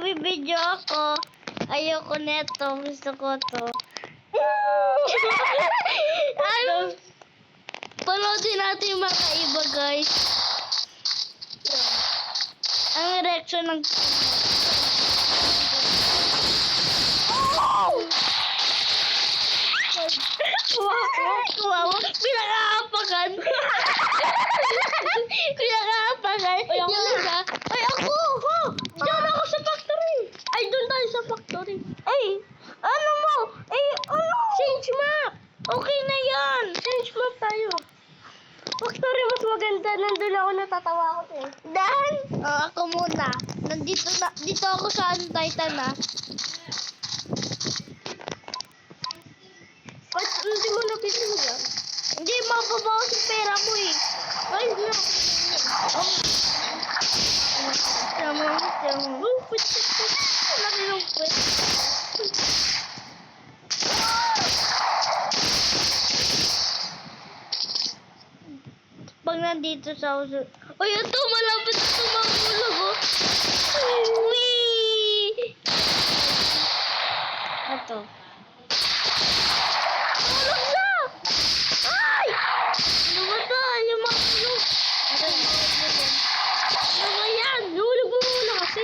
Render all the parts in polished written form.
nagbibideo ako. Ayoko neto. Gusto ko to. Ano? Panoodin natin yung mga iba, guys. Ang reaction ng... Wow! Pinakaapakan! Pinakaapakan! Ay, ako na! Ay, ako! Diyan ako sa factory! Ay, doon tayo sa factory! Ay! Ano mo? Ay, ano? Change map! Okay na yan! Change map tayo! Factory mas maganda. Nandun ako natatawa ako eh. Dan? Ako muna. Dito ako sa Titan na. Ba't hindi mo napipili yan? Hindi, mababawas yung pera mo eh. Ay, no. Tama. Laki ng pwet. Pag nandito sa uso. Ay, ito, malapit na tumahulog oh. Wee! Ito. Tulog na! Ay! Ano ba ito? Yung mga tulog. Ano ba yan? Hulog mo muna kasi.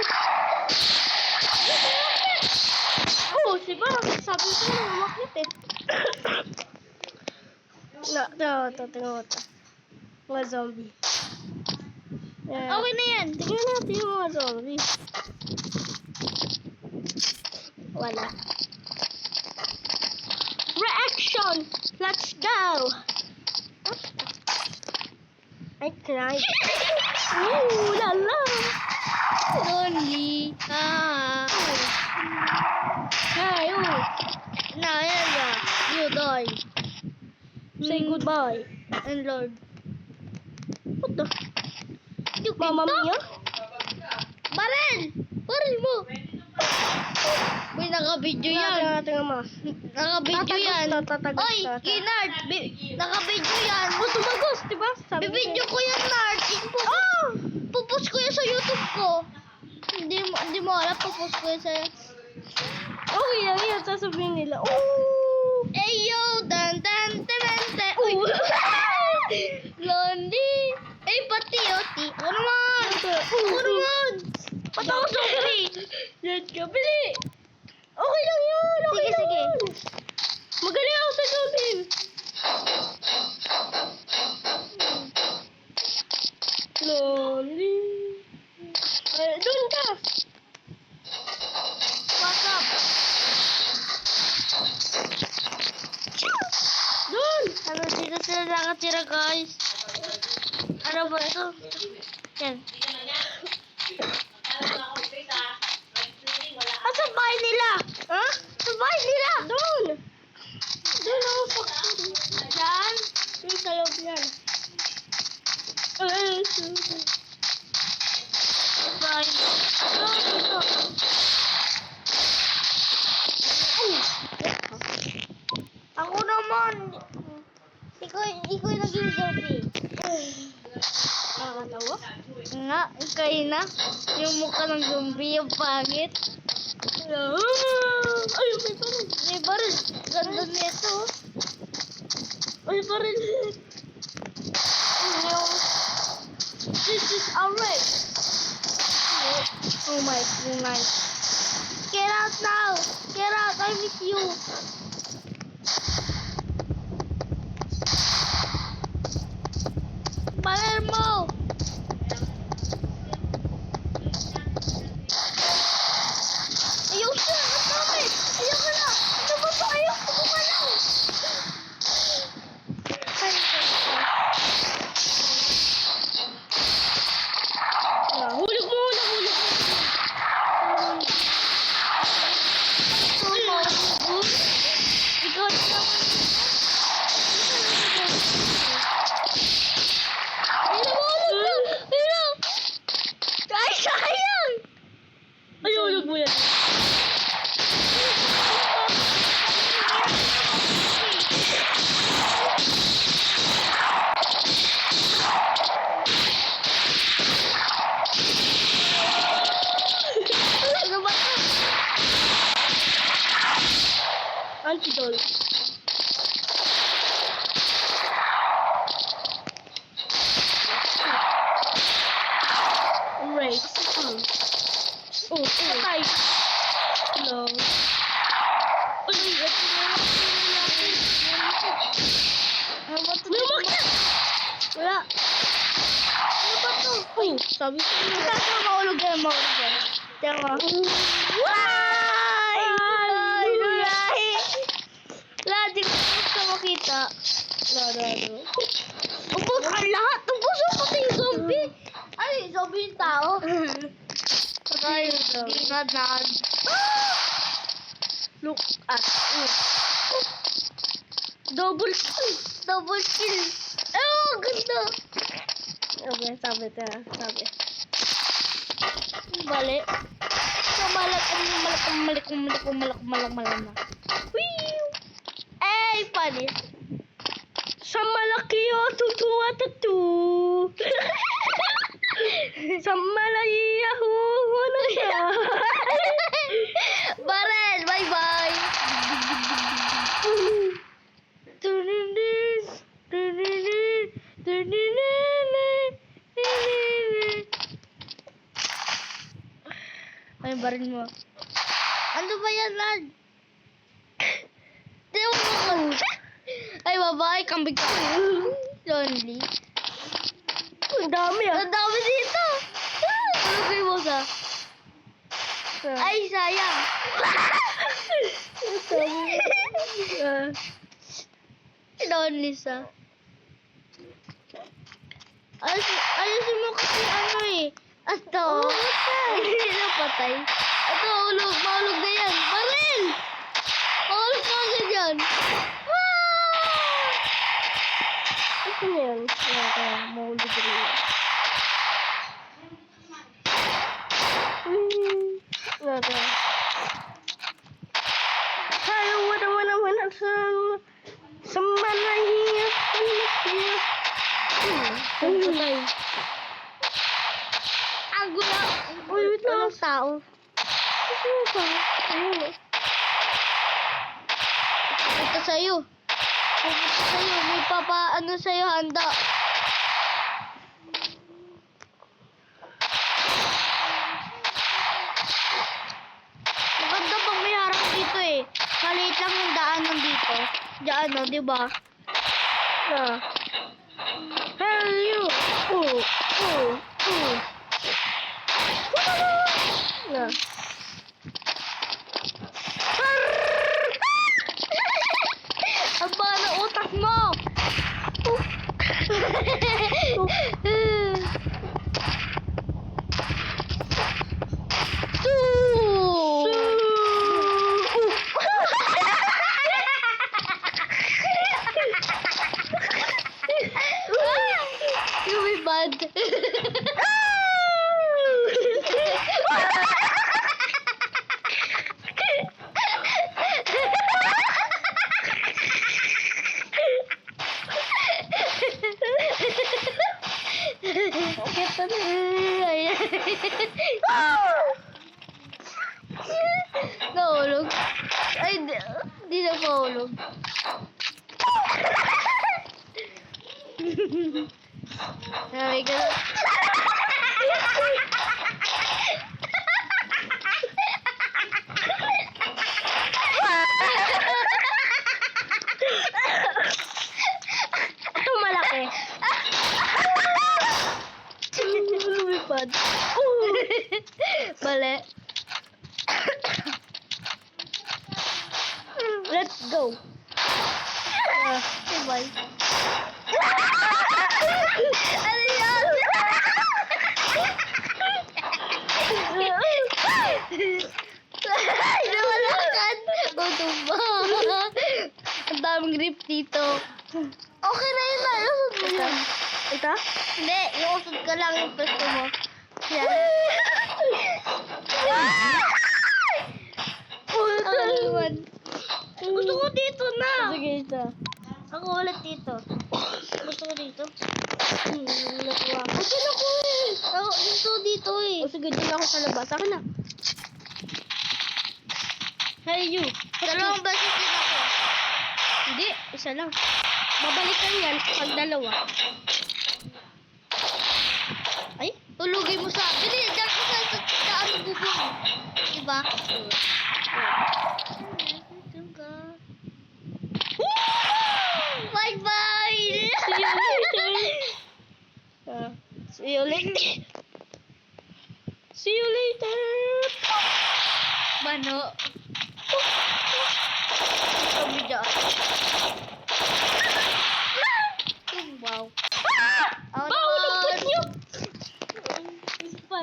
Oh, diba? Sabi ko na umakit eh. Tingnan mo ito. Mga zombie. Yeah. Okay na yan. Tingnan natin yung mga zombie. Wala. Reaction! Let's go! I cried. Ooh, la la! Lonely. Hey, oh! Now, you die. Say goodbye. And Lord. What the? Mama Mia? Barel! Barel mo! Uy, naka-video yan. Naka-video yan. Oy, Kinard! Naka-video yan. Oh, tumagos, diba? Bibidyo ko yan, Nard. Pupost ko yan sa YouTube ko. Hindi mo alam, pupost ko yan sa... Okay lang yan, sasabihin nila. Eyo! Dan, dan, dan, dan, dan. Lonely! Eh, pati, Oti. Ako naman! Ako naman! Pati ako zombie! Let's go, bili! Okay lang yun! Okay lang yun! Magaling ako sa zombie! Lonely! Ay, doon ka! What's up? Doon! Ano, dito sila nakatira, guys. Ano ba ito? Yan. Sa bahay nila? Ha? Sa bahay nila? Doon! Doon ako factory. Saan? Doon sa loob yan. Bahay. Ako naman! Ikaw yung naging zombie. Nakakatawa? Nga, kayo na. Yung mukha ng zombie, yung pangit. Ay, may baril. May baril. Ganda nito. Ay, baril. This is our race. Oh my goodness. Get out now. Get out. I miss you. Baril mo. Ayaw siya. Nasabi. Ayaw ka na. Ano ba ba? Ayaw ko ka lang. Hulog mo. Ikaw na naman. si Dol. Right. Oh, patay. Hello. Uy, ito na lang. Wala. Ano ba to? Uy, sabi ko. Maulog yan, maulog yan. Tama. Why? Ay! Wala, di ko gusto makita. Laro. Ubus ang lahat. Ubus ang pati yung zombie. Ay, zombie yung tao. Patay yung zombie. Ginad. Look at me. Double kill. Double kill. Oh, ganda. Okay, sabi. Balik. Malak. Wee! Ay, panis. Sa malaki o tutuwa tatu. Sa malaki ano siya. Baren, bye-bye. Ay, barin mo. Ano ba yan, lad? Ay, babae, kambing ka. Lonely. Ang dami ah. Ang dami dito. Ano kayo mo sa? Ay, sayang. Lonely sa. Ayusin mo kasi ano eh. Ato. Hindi na patay. Ato, maulog na yan. Baril! Maulog na agad yan. Ito na yan. Maulog na yan. Hayo, wala sa manahiyap. Patay. Ang gula. Uy, wait lang ang tao. Ano ba? Ayun. Pupunta sa'yo. May papaano sa'yo, handa. Maganda pag may harap dito eh. Maliit lang yung daanan dito. Diyan, no, di ba? Hell you! Ang bala utak mo! Bad. Nahulog. Ay, di na mahulog. Sabi ka na. Ito malaki. Lumipad. Mali. Let's go. Bye. Ano yan? Ay, nawalakan. Utumba. Ang daming grip dito. Okay na yun. Iusod mo yun. Ito? Hindi, iusod ka lang yung pwesto mo. Yan. Gusto ko dito na. Sige, ito. Ako ulit dito. Gusto ko dito. Nakuha ko. Gusto ko eh. Ako dito eh. O sige, dito ako sa labas. Akin na. Hey you. Dalawang beses din ako. Hindi, isa lang. Babalikan yan pag dalawa. Ay, tulugin mo sa akin. Diyan ka sa ano bubong. Diba? Bye-bye! See you later. See you later. Mano. Kami dyan. Wow. Lupot niyo!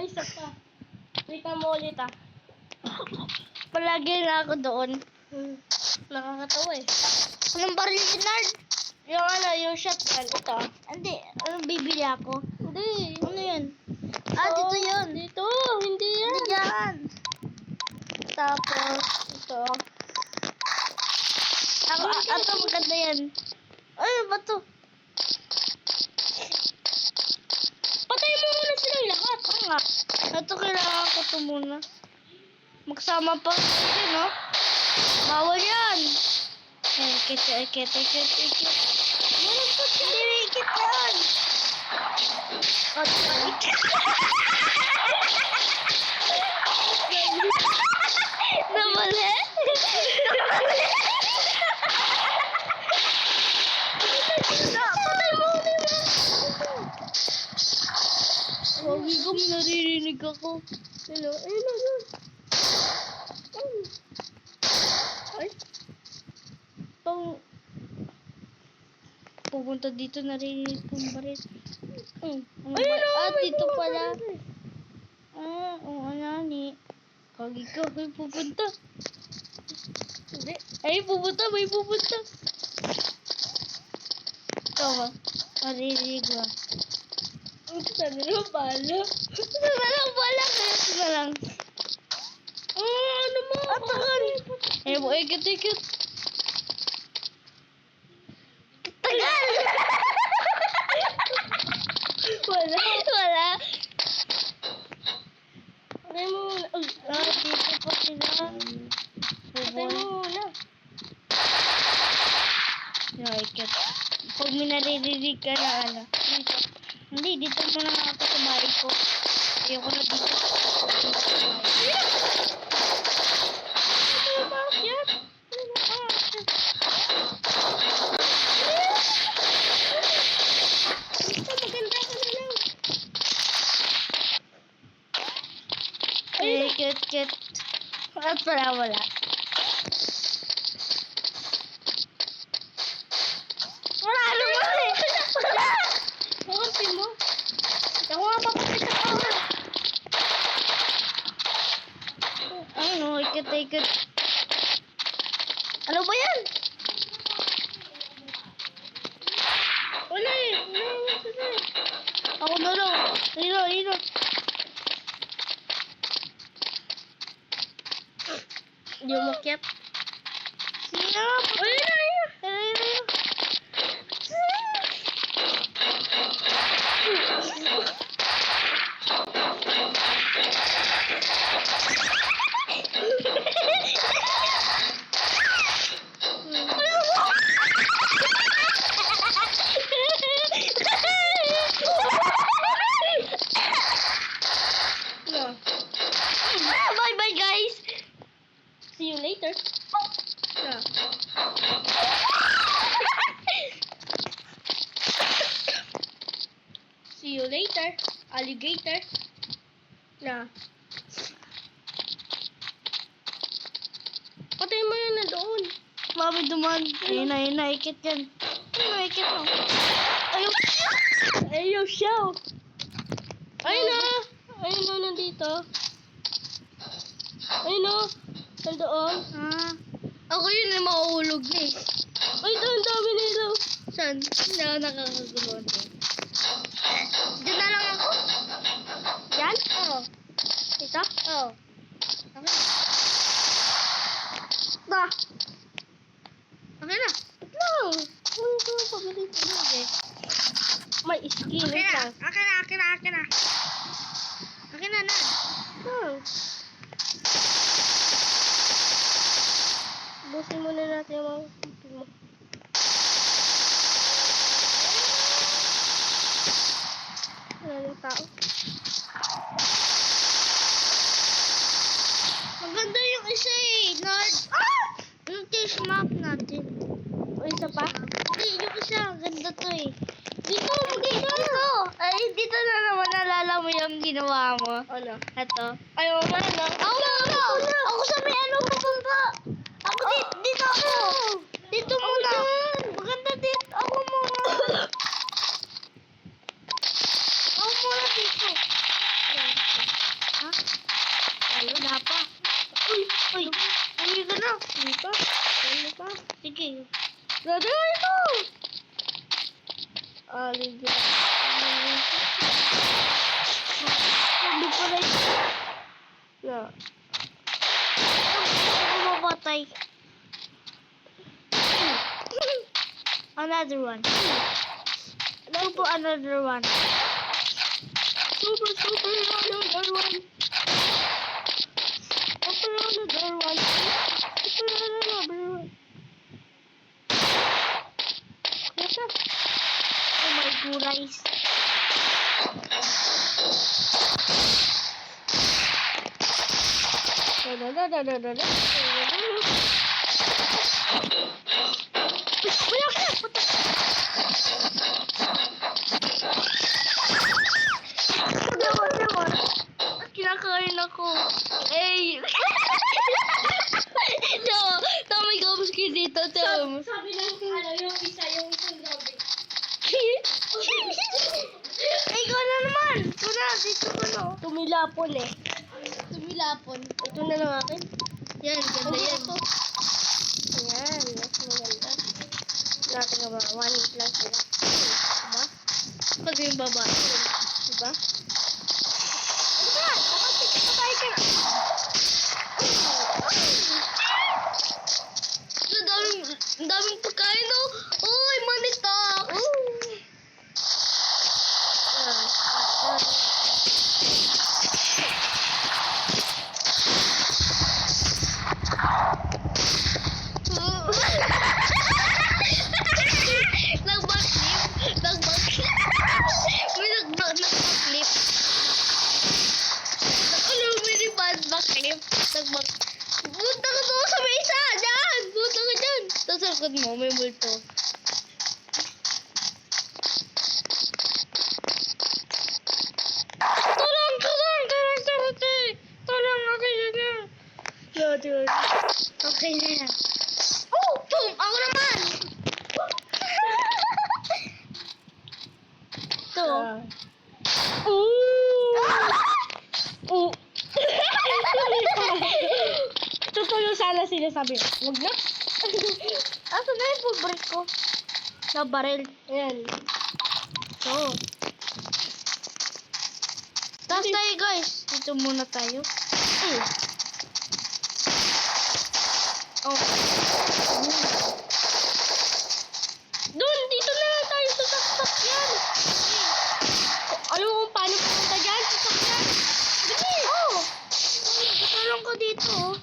Isa pa. Kita mo ulit ah. Palagi na ako doon. Nakakatawa eh. Anong baril si Nard? Yung ano, yung shotgun. Ito. Hindi. Anong bibili ako? Hindi. Ano yan? Ah, dito yun. Dito. Hindi yan. Hindi yan. Tapos, ito. Ito maganda yan. Ay, ba to? Patay mo muna silang lahat. Nga. Ito kailangan ko ito muna. Magsama pa kasi, no? Bawal yan. Ikit. Hindi, ikit yan. Namali? Patay mo ulit. Pogi ko, naririnig ako. Hello, ayun. Ay. Pupunta dito, naririnig kong barit. Dito pala. Oo, nani. Pogi ko, may pupunta. Ay, may pupunta. Ito ba? Maririnig ba? Sana lang pala. Kaya lang. Ano mo? Atakan. Ikit. Tagal! Wala. Patay mo muna. Dito pa sila. Patay mo muna. Ikit. Pag may naririnig ka na ano. Dito. Hindi, dito muna ako sa bahay ko. Ayoko na dito. Bakit? Maganda ka na lang. Kit. At wala. Wala naman eh. Wala. Makampi mo. Ako nga papapit sa kawa. Ano, ikit. Ano ba yan? Wala eh. Ako na lang. Hino. Hindi mo makiap. Sige na. Ayun. Bye guys. See you later. See you later, alligator. Patay mo yun na doon. Mami duman. Ayun na, ikit yan. Ikit mo. Ayaw siya. Ayun na, nandito. Ayun na, nandoon. Ako yun na mauulog na eh. Ay, ang dami nila. Saan? Hindi ako nakakagulo. Diyan na lang ako. Yan? Oo. Ito? Oo. Okay. Okay na. No. May skin. Akin na. Akin na. Busin muna natin yung mga ng tao. Maganda yung isa eh, Lord. Yung chase map natin. O isa pa? Hindi, yung isa, ang ganda to eh. Dito, dito. Ay, dito na naman nalala mo yung ginawa mo. Ano? Ito. Ayaw mo na. Ako sa may ano pupunta. Ako dito ako. Dito muna. Maganda dito. Ako muna. Ako muna dito. Ha? Wala pa. Uy. Uwi ka na. Dito? Ano pa? Sige. Dada ito! Ligyan. Sabi ko rin. Yeah. Ako mapatay. Another one. Super another one. Super another one. Super another one. Super another one. Nasa? Oh my goodness. Dadadadadada. Wala ka! Puta! Naman. Kinakain ako. Ey! May gabos kayo dito, Tom. Sabi ng yung isang grabe. Ikaw na naman. Ito na. Dito ko na. Tumilapon eh. Tumilapon. Ito na lang akin. Yan, ganda yan. Ayan, mas maganda. Natin nga ba? 1 hit lang sila. Diba? Pag yung babae. Diba? Patay ka na. Ang daming pagkain, no? Uy, manitak! Nag-backflip. May nag-backflip. Ano, may backflip. Punta ka doon sa may isa! Diyan! Punta ka dyan! Tapos sa likod mo, may multo. Tulong! Yun. Okay na yan. Oh! Boom! Ako naman! Ito. Oo. Totoo sana sinasabi. Huwag na. Asa na yung full break ko? Na barrel. Ayan. Oo. Tapos tayo guys. Dito muna tayo. Oh. Doon, dito na lang tayo sa sasakyan. Alam mo kung paano pumunta dyan sa sasakyan? Dali! Oh! Katulong ko dito oh.